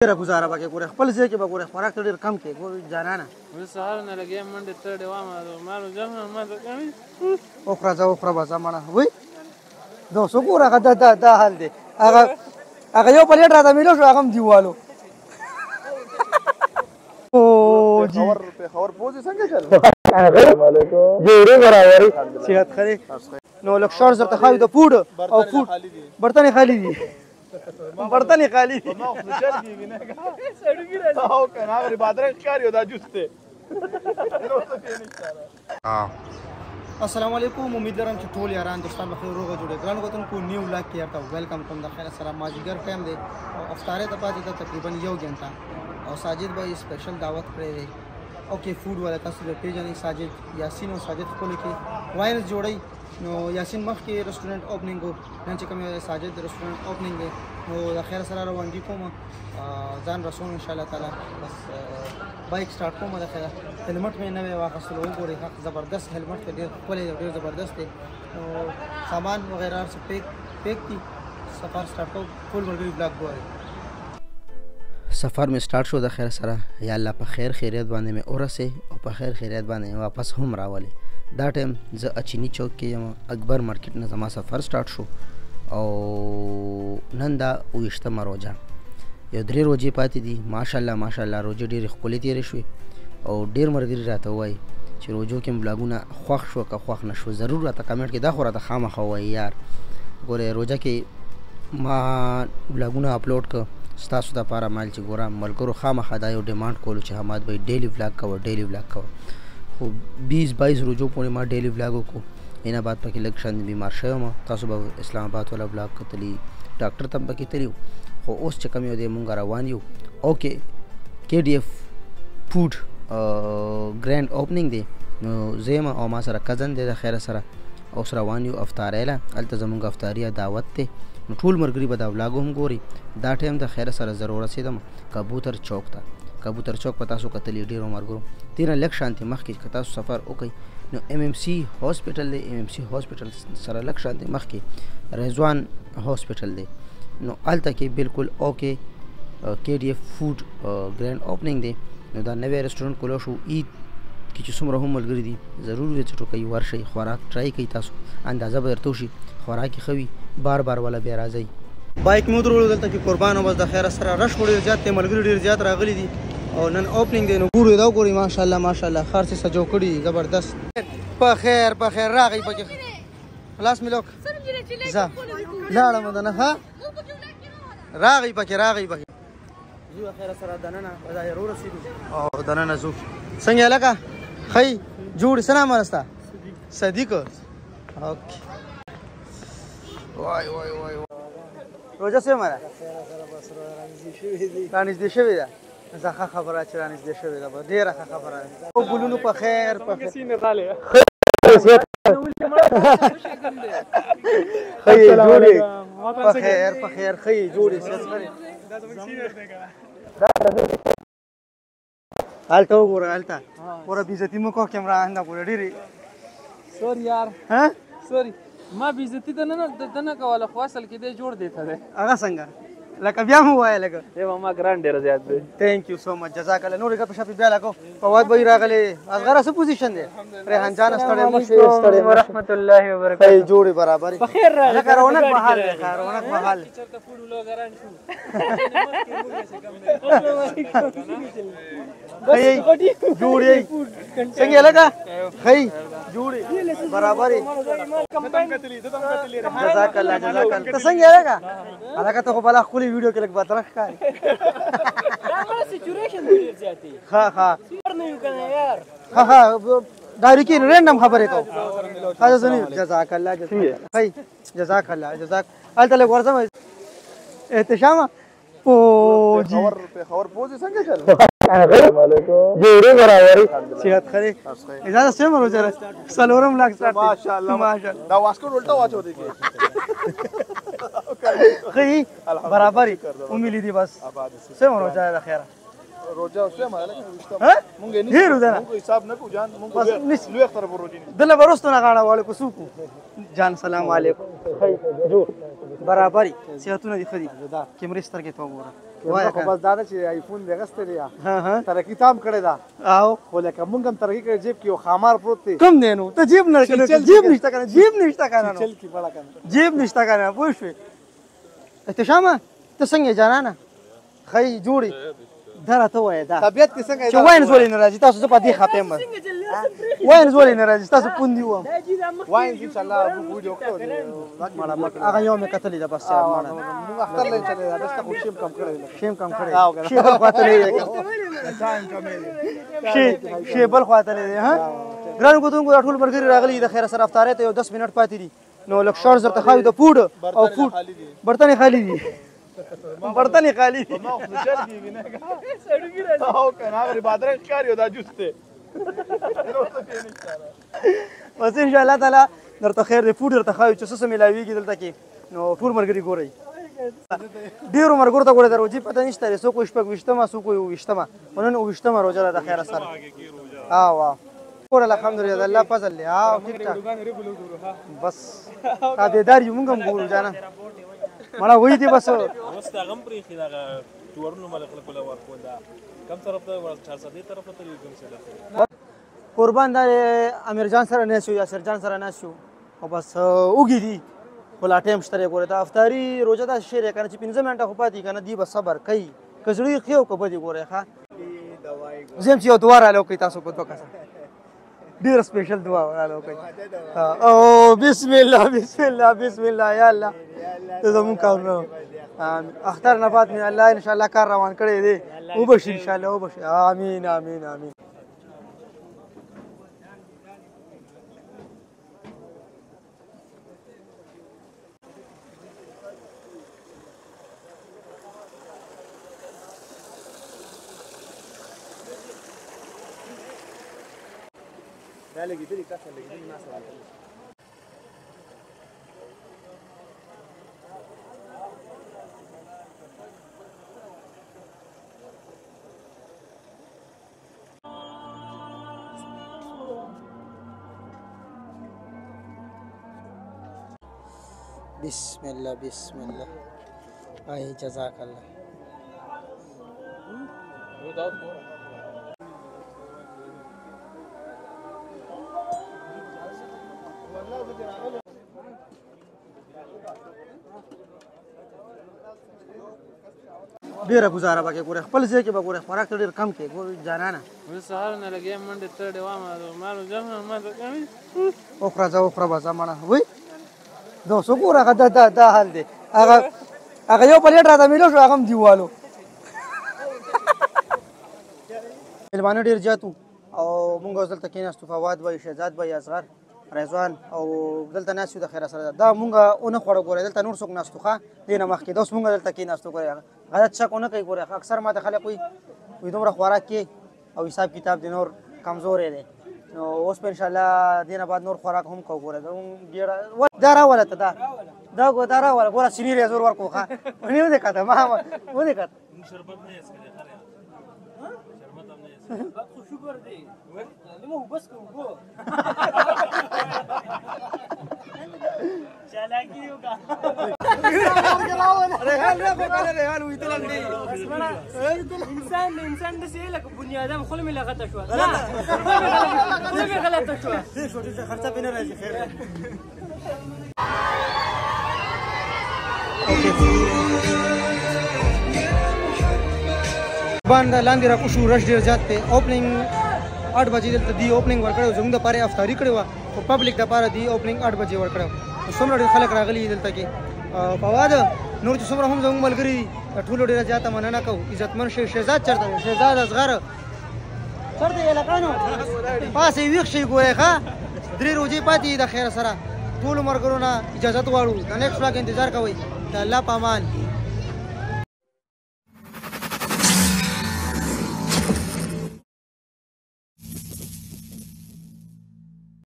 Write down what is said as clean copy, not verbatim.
ډېره ګزاره به کې ګورې خپل ځای کې به ګورې خوراک ته ډېر کم کې جانانه سهار نه لګیا منډې تړې وامه مالو جمع ما ته کوي وخوره ځه وخوره به ځه مړه وی دا څه ګوره هغه دا حال دی هغه یو پلیټ راته میلو شو هغه هم دیوالو پېښور پوځي څنګه چل جوړې برابرې صحت ښه دی نو لږ شارټ درته ښایي د فوډ او فوډ برتن یې خالي دي برتن یې خالي دي السلام علیکم امید لرم چې ټول یاران دوستان بخیر روغ جوړ ګران وطنکو نیو لاک کې ارته ویلکم کوم د خیر سره مازیګر ټایم دی او افطار ته پاتې ده تقریبا 1 غنټه او ساجد بھائی سپیشل دعوت کړی دی اوکې فوډ والا تاسو به پیژنئ ساجد یاسین او ساجد خپل کې واینس جوړی نو یاسین مخ کې ریسټورانټ اوپننګ و نن چې کوم ساجد ریسټورانټ اوپننګ دی نو د خیر سره روانګي کوم ځان رسول ان شاء الله تعالی بس بایک سٹارټ کوم د خیر هلمټ مې نه واخیستل وګورئ حق زبردست هلمټ ډېر ښکلی ډېر زبردست دی نو سامان وغیرہ څه پیک دي سفر سٹارټ کوم فول ملګري بلاګ ګورئ سفر میں سٹارٹ شو د خیر سره یا الله په خیر خیریت باندې مې اورسه او په خیر خیریت باندې واپس هم راولې دا ټایم زه اچینی چوک کې یم اکبر مارکیټ نه زما سفر سٹارټ شو او نن دا 28 روزه یو 3 ورځې پاتې دي ماشاءالله روزه ډېرې ښکلې تېرې شوې او ډېر ملګري راته وایي چې روزو کې بلاګونه خوښ شو که خوښ نه شو ضرور راته کمنټ کې دا خو راته خامخا وایي یار ګورې روزه کې ما بلاګونه اپلوډ کړ ستاسو دپاره مایل چې ګوره ملګرو خامخا دا یو ډیمانډ کولو چې حماد بھائی ډیلی ولاګ کوه خو 20-22 روزو پورې ما ډیلی ولاګ وکړو اینا بعد پکې لږ شان بیمار شوی یم تاسو به اسلام آباد والا ولاګ کتلی ډاکټر ته پکې تللی خو اوس چې کوم یو دی مونږ روان یو اوکې KDF فوډ ګرینډ اوپننګ دی نو زه یم او ما سره کزن دی د خیر سره اوس روان یو افطارۍ له هلته زمونږ افطاریه دعوت دی نو ټول مرګري به دا ولاګ هم ګوري دا ټایم د خیر سره ضرور رسیدم کبوتر چوک ته کبوتر چوک په تاسو کتلی ډېرو مرګرو تیره لږ شانتې مخکې که تاسو سفر وکئ نو MMC هاسپټل دی MMC هاسپټل سره لږ شانتې مخکې رضوان هاسپټل دی نو هلته کې بالکل اوکې KDF فوډ ګرینډ اوپننګ دی نو دا نوی ریسټورانټ کولو شو عید کې چې څومره هم ملګري دي ضرور دی چې ټوکئ ورشئ خوراک ټرای کوئ تاسو اندازه به درته وشي خوراک یې ښه وي بار والا بیا راځئ بایک مې ودرولو دلته کې قربان او بس د خیره سره رش ډېر زیات دی ملګري ډېر زیات راغلي دي او نن اوپننګ دی نو ګورئ دا وګورئ ماشاءالله خر څه سجو کړي زبردست په خیر راغی پکې خلاص مې لوک ځه لاړم دنه ها راغی پکې زو خیره سره دننه ظاهر ورسېدو او دننه زو څنګه لکه خی جوړ سلام ورستا صدیق اوکې وای روزه څه مره رانږدې شوې ده زه ښه خبره چې رانږدې شوې ده ډېره ښه خبره ده او ګلونو په خیر په خیر ښه یې جوړې هلته وګوره هلته پوره بېعزتي مو کوه کیمرا انده ګوره ډېرې سوري یار سوري ما بېعزتي ته نه کوله خو اصل کې دی جوړ دی ته دی هغه څنګه لکه بیا مو ووایه لکه ما ګران ډېر زیات دی تھینک یو سو مچ جزاک الله نور ګپ شپ بیا لګو فواد بھائی راغلی اصغر څه پوزیشن دی ریحان جان ستړی مشه ستړی ورحمت الله وبرکاته خی جوړې برابر په خیر لکه رونق محل رونق محل چرته فوډ ولو ګران شو خی جوړې څنګه لګا خی جوړې برابر جزاک الله ته څنګه لګا هغه ته خو بلا خولي ویډیو کې لګ باتره ښکاري هغه سچوریشن ډېر زیاتې ها نه یو کنه یار ها ډایرکټ رینډم خبرې کوم هغه زنی جزاک الله خی جزاک الله الته لګ ورځم احتشام پوجي پېښور پوځي څنګه چل جوړې برابرې صحت ښه دی اجازه سم روزه سلورم لاک سټارټ ماشاءالله دا واسکو الټا واچو دی خی برابرې امید دي بس سم روزه ده خیره روزه اوسه مالک ها مونږ نه هیرو ده مونږ حساب نه کو جان مونږ لوی اختر په روزي دله ورستو نه غاړه والے کو سوکو جان سلام علیکم خی جوړ برابرۍ صحتونه دي خدي کیمرې سترګې ته وګوره وای خو بس دا چې آیفون دغه ستړي ها ها ترقی تام کړی دا او خو لکه مونږ هم ترقی کړی جیب کې یو خامار پروت دی کم دی نو ته جیب نه جیب نشته کنه جیب نشته کنه چل کی بڑا کنه جیب نشته کنه پوه شوې احتشامه ته څنګه جانانه خی جوړي دا راته وایه دا طبیعت کې څنګه چې واینز ولې نه راځي تاسو زه په دې خاطر یم واینز ولې نه راځي تاسو پوندي وم واین ان شاء الله ویډیو کړو هغه یو مې کتلې ده بس یار ماړه مونږ اختر لین چلے دا دسته خو شیم کم کړی شیم کم کړی شی بل خواته لري ټایم کمې شی بل خواته لري ها ګران کوتونکو ټول برګری راغلي د خیر سره افطارې ته یو 10 منټ پاتې دي نو لک شور زر ته خاوي د فود او فود برتن خالی دي برتن خالی دي ما خو چل کیږي نه او کنه هغه بادرنګ ښکاری دا جوس ته بس ان شاء الله تعالی درته خیر دی فود درته خاوي چې څه ملاويږي دلته کې نو ټول مرګري ګوري ډیرو مرګور ته ګوره دروځي پته نشته سو کو شپږ وشتمه سو کو وشتمه ونن وشتمه روزه ده خیر سره واه ګور الحمدلله الله فضل له ټیک ټاک بس تابعدار یو موږ هم ګورو جانا مړه وې دي بس اوس دا غم پرې خلا تورونو مل خلک ولا ورکو دا کم طرف ته 400 طرف ته کوم څه ده قربان دا امیر جان سره نه شو یا سر جان سره نه شو او بس وګی دي ولا ټیم شته ګوره دا افطاری روزه دا شیر کنه چې 15 منټه خو پاتې کنه دی بس صبر کوي کزړی خيو کو بدی ګوره ښا زم چې یو دواره لو کوي تاسو په دوکا ډیر سپیشل دعا ورالو کوي او بسم الله بسم الله بسم الله یا الله ته زمون کارو اختر نه بعد می الله ان شاء الله کار روان کړی دی او بشي ان شاء الله او بشي امين امين امين دا لګیدلی تاسو لګیدلی ما سره بسم الله بسم الله اي جزاك الله ډیره گزاره به کې ګوره خپل ځای کې به ګوره خوراک ته ډېر کم کې ګوره جانانه زه سهار نه لګیا منډې تړې وام مالو جمع ما ته کوي اوخره ځه اوخره به ځه مړه وای دا څو ګوره هغه دا حال دی هغه یو پلیټ راته میلو شو هغه هم دیوالو مېلمانه ډېر زیات وو او مونږ اوس دلته کېناستو فواد بھائی شهزاد بھائی اصغر رضوان او دلته ناست یو د خیره سره دا مونږ ونه خوړو ګوره دلته نور څوک ناستو ښه دې نه مخکې دا اوس مونږ دلته کېناستو ګوره غلط شک ونه کوي ګوره اکثر ماته خلک وایي دومره خوراک کې او حساب کتاب د نور کمزوری دی نو اوس په انشاءالله دې نه بعد نور خوراک هم کوو ګوره دا راوله ته دا راوله ګوره سیني یې زور ورکړو ښه ونې ودې کته ما ودې کته شربت نه یې څښلی خره شربت هم نه یې خو شکر دی نو بس کو چالاکی ہوگا انسان د څه لکه بنیادم خل مې لغته شو نه مې غلطه شو خرڅه پینې راځي خیر باندې لاندې را کوشو رش ډیر زیات په اوپننګ 8 بجې دلته دی اوپننګ ورکړو زموږ د پاره افطاری کړو او پبلک د پاره دی اوپننګ 8 بجې ورکړو څومره ډیر خلک راغلي دلته کې فواد نور چې څومره هم زموږ ملګری ټول ډیر زیاته مننه کوو عزتمن شهزاد چرته شهزاد اصغر چرته یې لکانو پاسې ویښ شي ګوره ښه درې روزې پاتې د خیر سره ټول مرګرونه اجازه غواړو د نیکسټ ولاګ انتظار کوئ د الله په امان